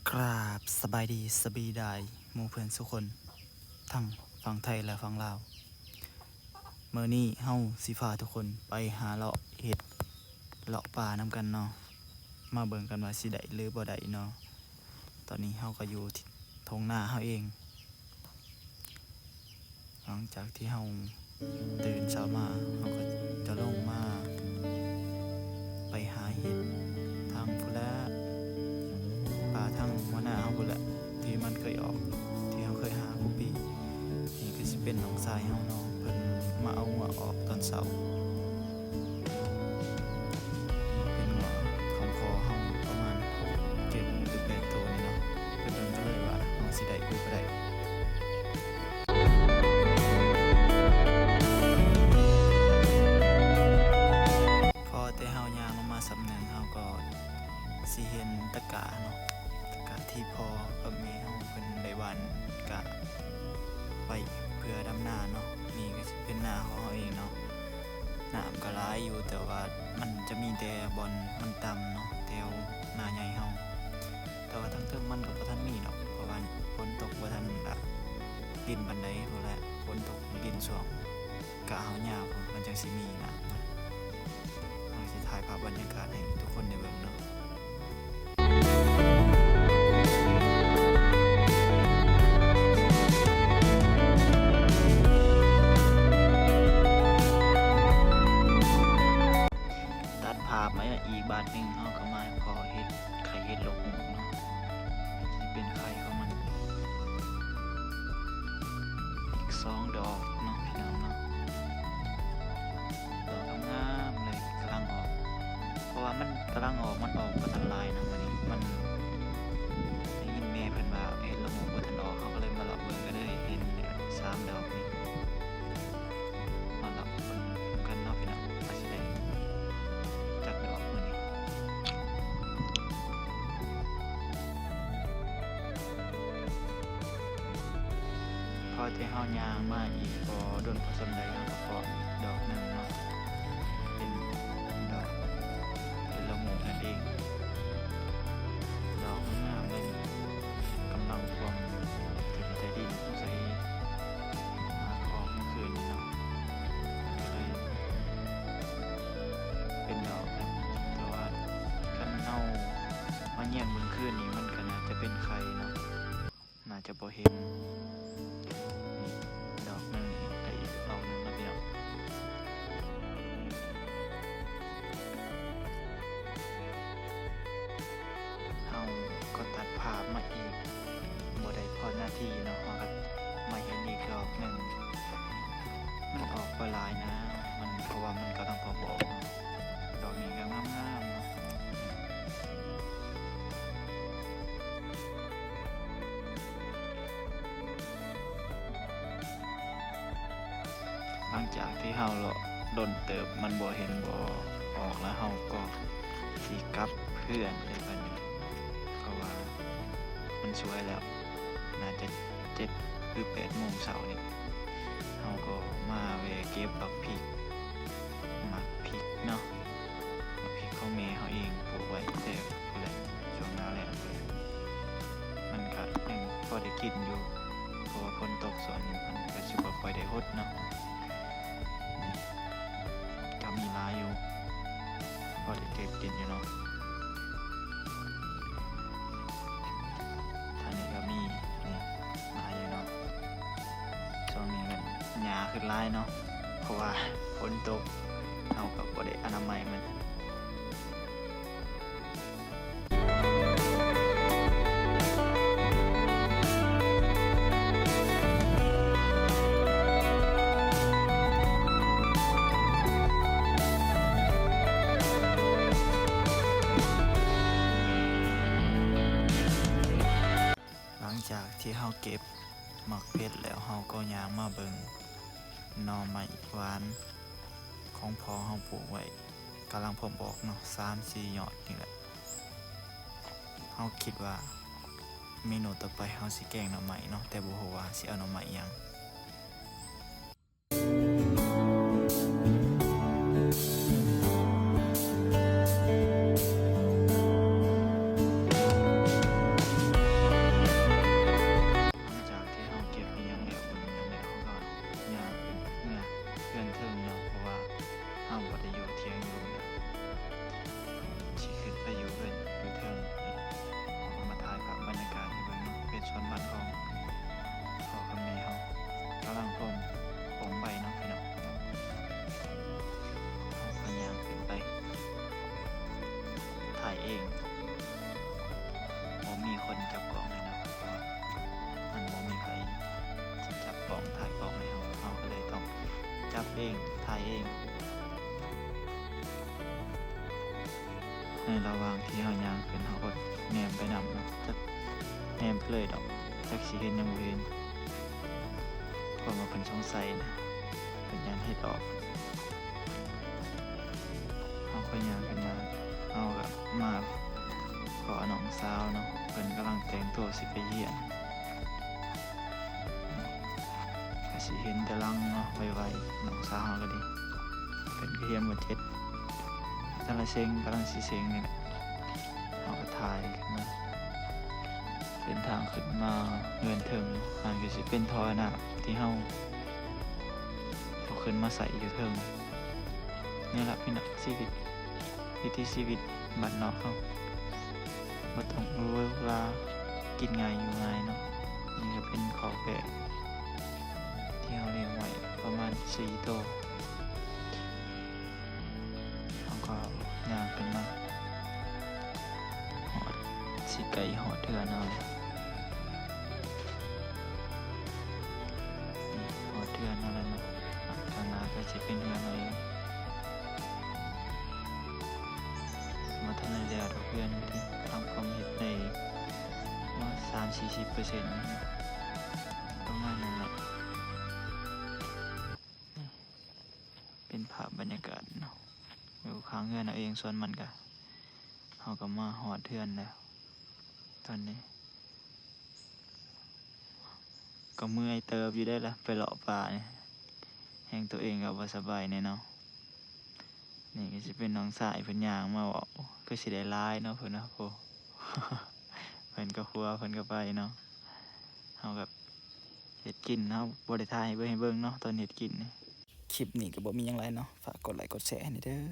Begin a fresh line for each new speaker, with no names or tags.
กราบสบายดีสบีดายหมู่เพื่อนทุกคนทั้งฝั่งไทยและฝั่งลาวเมื่อนี้เฮาสิพาทุกคนไปหาเลาะเห็ดเลาะป่านำกันเนาะมาเบิ่งกันว่าสิได้หรือบ่ได้เนาะตอนนี้เฮาก็อยู่ที่ทงหน้าเฮาเองหลังจากที่เฮาตื่นเช้ามาเฮาก็จะลงมาไปหาเห็ดทางพุ่นละป่าทางหัวหน้าเฮาพุ่นละที่มันเคยออกที่เฮาเคยหาคุปีนี่ก็สิเป็นน้องชายเฮาเนาะเพิ่นมาเอาหัวออกตอนเช้าเป็นหัวของคอเฮาประมาณ7 หรือ 8ตัวนี่เนาะเพิ่นเบิ่งก็เลยว่าเฮาสิได้หรือบ่ได้พอแต่เฮาย่างลงมาสำนึงเฮาก็สิเห็นตะกร้าเนาะตะกร้าที่พ่อกับแม่เฮาเพิ่นได้หว่านกะไว้เพื่อดำนาเนาะนี่ก็สิเป็นนาของเฮาเองเนาะน้ำก็หลายอยู่แต่ว่ามันจะมีแต่บอนมันต่ำเนาะแถวนาใหญ่เฮาแต่ว่าทั้งเทิงมันก็บ่ทันมีดอกเพราะว่าฝนตกบ่ทันดินปานใดพุ่นแหละฝนตกดินช่วงกะเฮายาวพุ่นมันจังสิมีน้ำนะเฮาสิถ่ายภาพบรรยากาศให้ทุกคนได้เบิ่งเนาะตัดภาพมาอีกบาทหนึงเฮาก็มาพอเฮ็ดไข่เฮ็ดลกหมูเนาะสิเป็นไข่ของมันอีก2 ดอกเนาะพี่น้องเนาะดอกงามๆเลยกำลังออกเพราะว่ามันกำลังออกมันออกบ่ทันหลายนะมื้อนี้มันได้ยินแม่เพิ่นว่าเฮ็ดละโงกบ่ทันออกเขาก็เลยมาเลาะเบิ่งก็เลยเห็นเนี่ย3 ดอกนี่มาเลาะเบิ่งกันเนาะพี่น้องว่าสิได้จักดอกมื้อนี้พอที่เฮาย่างมาอีกบ่โดนผสมใดเฮาก็พอดอกหนึงเนาะเป็นดอกเป็นละโงกนั่นเองดอกงามเลยกำลังพวงถึงแต่ดินใส่หาของเมื่อคืนนี้เนาะก็เลยเป็นดอกนะแต่ว่าคันเฮามาแย่งเบิ่งคืนนี้มันก็น่าจะเป็นไข่เนาะน่าจะบ่เห็นนี่ดอกหนึงได้อีกดอกหนึงแล้วพี่น้องเฮาก็ตัดภาพมาอีกบ่ได้พอนาทีเนาะเฮาก็มาเห็นอีกดอกหนึงมันออกบ่หลายนะมันเพราะว่ามันกำลังพอบอกเนาะดอกนี้ก็งามๆเนาะหลังจากที่เฮาเลาะดนเติบมันบ่เห็นบ่ออกแล้วเฮาก็สิกลับเพื่อนเลยบัดนี้เพราะว่ามันสวยแล้วน่าจะ7 หรือ 8 โมงเช้านี่เฮาก็มาแวะเก็บบักพริกหมักพริกเนาะบักพริกของแม่เฮาเองปลูกไว้แต่พุ่นแหละช่วงหน้าแล้งพุ่นแหละมันก็ยังพอได้กินอยู่เพราะว่าฝนตกส่วนนี้มันก็สิบ่ค่อยได้รดเนาะก็มีหลายอยู่พอได้เก็บกินอยู่เนาะทางนี้ก็มีนี่หลายอยู่เนาะช่วงนี้มันหญ้าขึ้นหลายเนาะเพราะว่าฝนตกเฮาก็บ่ได้อนามัยมันหลังจากที่เฮาเก็บหมักเพชรแล้วเฮาก็ย่างมาเบิ่งหน่อไม้หวานของพ่อเฮาปลูกไว้กำลังพอบอกเนาะ3-4 ยอดนี่แหละเฮาคิดว่าเมนูต่อไปเฮาสิแกงหน่อไม้เนาะแต่บ่ฮู้ว่าสิเอาหน่อไม้หยัง ห เองถ่ายเองในระหว่างที่เฮาย่างขึ้นเฮาก็แนมไปนำเนาะจักแนมไปเลยดอกจักสิเห็นยังบ่เห็นเพราะว่าเพิ่นสงสัยนะเพิ่นย่านเฮ็ดออกเฮาก็ย่างขึ้นมาเฮาก็มาขอน้องสาวเนาะเพิ่นกำลังแต่งตัวสิไปเรียนก็สิเห็นแต่ลังเนาะไวๆน้องสาวเฮาก็ดีเพิ่นก็เรียนบ่เจ็ดกำลังเซ็งกำลังสิเซ็งนี่แหละเฮาก็ถ่ายขึ้นมาเป็นทางขึ้นมาเงินถึงอันก็สิเป็นท่อน้ำที่เฮาเอาขึ้นมาใส่อยู่เทิงนี่ล่ะพี่น้องชีวิตวิถีชีวิตบ้านนอกเฮาบ่ต้องรู้ว่ากินง่ายอยู่ง่ายเนาะนี่ก็เป็นข้อแปลกที่เฮาเลี้ยงไว้ประมาณ4ตัวเฮาก็ย่างขึ้นมาหอดสิไก่หอดเทื่อเนาะนี่หอดเทื่อเนาะแล้วเนาะข้างหน้าก็สิเป็นเทื่อเนาะเองมาทันได้แล้วดอกเพื่อนที่ทำความเฮ็ดได้ว่า30-40% ประมาณนั้นแหละนี่เป็นภาพบรรยากาศเนาะอยู่ข้างเฮือนเอาเองส่วนมันก็เฮาก็มาฮอดเทือนแล้วตอนนี้ก็เมื่อยเติบอยู่ได้ละไปเลาะป่านี่แฮงตัวเองก็บ่สบายแน่เนาะนี่ก็สิเป็นน้องสายเพิ่นย่างมาเว้าคือสิได้หลายเนาะเพิ่นว่าโอ้ เพิ่นก็ครัวเพิ่นก็ไปเนาะเฮาก็เฮ็ดกินเฮาบ่ได้ถ่ายให้เบิ่งเนาะตอนเฮ็ดกินนี่คลิปนี้ก็บ่มีหยังหลายเนาะฝากกดไลค์กดแชร์ให้เด้อ